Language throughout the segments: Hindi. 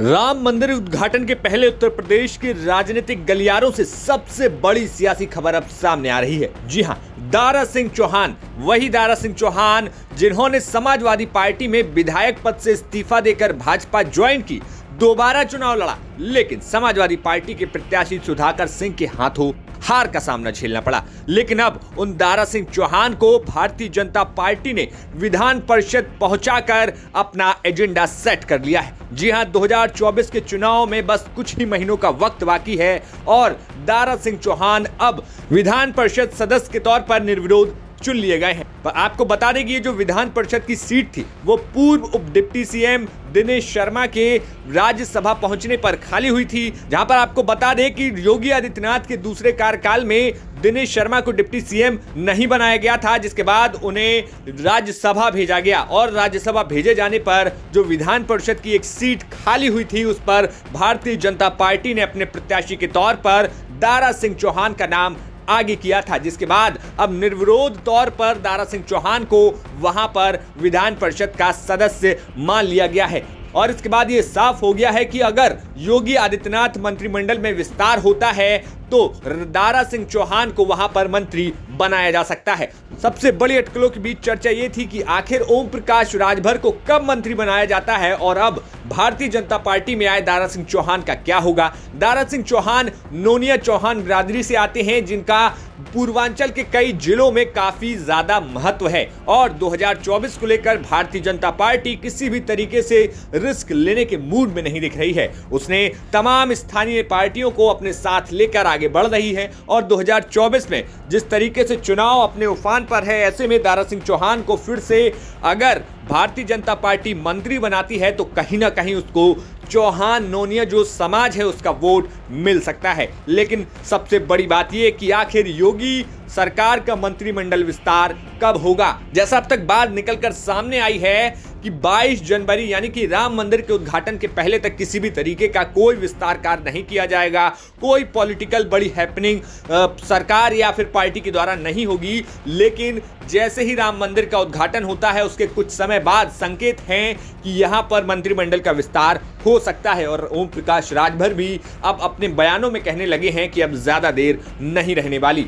राम मंदिर उद्घाटन के पहले उत्तर प्रदेश के राजनीतिक गलियारों से सबसे बड़ी सियासी खबर अब सामने आ रही है। जी हां, दारा सिंह चौहान, वही दारा सिंह चौहान जिन्होंने समाजवादी पार्टी में विधायक पद से इस्तीफा देकर भाजपा ज्वाइन की, दोबारा चुनाव लड़ा, लेकिन समाजवादी पार्टी के प्रत्याशी सुधाकर सिंह के हाथों हार का सामना झेलना पड़ा। लेकिन अब उन दारा सिंह चौहान को भारतीय जनता पार्टी ने विधान परिषद पहुंचाकर अपना एजेंडा सेट कर लिया है। जी हां, 2024 के चुनाव में बस कुछ ही महीनों का वक्त बाकी है और दारा सिंह चौहान अब विधान परिषद सदस्य के तौर पर निर्विरोध चुन लिए गए हैं। पर आपको बता दें कि ये जो विधान परिषद की सीट थी वो पूर्व उप डिप्टी सीएम दिनेश शर्मा के राज्यसभा पहुंचने पर खाली हुई थी, जहां पर आपको बता दें कि योगी आदित्यनाथ के दूसरे कार्यकाल में दिनेश शर्मा को डिप्टी सीएम नहीं बनाया गया था, जिसके बाद उन्हें राज्यसभा भेजा गया और राज्यसभा भेजे जाने पर जो विधान परिषद की एक सीट खाली हुई थी उस पर भारतीय जनता पार्टी ने अपने प्रत्याशी के तौर पर दारा सिंह चौहान का नाम आगे किया था, जिसके बाद अब निर्विरोध तौर पर दारा सिंह चौहान को वहां पर विधान परिषद का सदस्य मान लिया गया है। और इसके बाद ये साफ हो गया है कि अगर योगी आदित्यनाथ मंत्रिमंडल में विस्तार होता है तो दारा सिंह चौहान को वहां पर मंत्री बनाया जा सकता है। सबसे बड़ी अटकलों के बीच चर्चा ये थी कि आखिर ओम प्रकाश राजभर को कब मंत्री बनाया जाता है और अब भारतीय जनता पार्टी में आए दारा सिंह चौहान का क्या होगा। दारा सिंह चौहान नोनिया चौहान बिरादरी से आते हैं, जिनका पूर्वांचल के कई जिलों में काफी ज्यादा महत्व है और 2024 को लेकर भारतीय जनता पार्टी किसी भी तरीके से रिस्क लेने के मूड में नहीं दिख रही है। उसने तमाम स्थानीय पार्टियों को अपने साथ लेकर आगे बढ़ रही है और 2024 में जिस तरीके से चुनाव अपने उफान पर है, ऐसे में दारा सिंह चौहान को फिर से अगर भारतीय जनता पार्टी मंत्री बनाती है तो कहीं ना कहीं उसको चौहान नोनिया जो समाज है उसका वोट मिल सकता है। लेकिन सबसे बड़ी बात यह कि आखिर योगी सरकार का मंत्रिमंडल विस्तार कब होगा। जैसा अब तक बात निकलकर सामने आई है कि 22 जनवरी यानी कि राम मंदिर के उद्घाटन के पहले तक किसी भी तरीके का कोई विस्तार कार्य नहीं किया जाएगा, कोई पॉलिटिकल बड़ी हैपनिंग सरकार या फिर पार्टी के द्वारा नहीं होगी। लेकिन जैसे ही राम मंदिर का उद्घाटन होता है उसके कुछ समय बाद संकेत हैं कि यहां पर मंत्रिमंडल का विस्तार हो सकता है और ओम प्रकाश राजभर भी अब अपने बयानों में कहने लगे हैं कि अब ज्यादा देर नहीं रहने वाली।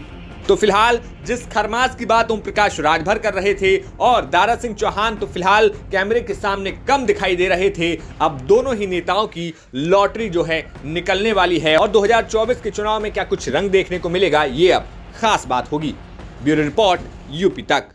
तो फिलहाल जिस खरमास की बात ओम प्रकाश राजभर कर रहे थे और दारा सिंह चौहान तो फिलहाल कैमरे के सामने कम दिखाई दे रहे थे, अब दोनों ही नेताओं की लॉटरी जो है निकलने वाली है और 2024 के चुनाव में क्या कुछ रंग देखने को मिलेगा, ये अब खास बात होगी। ब्यूरो रिपोर्ट, यूपी तक।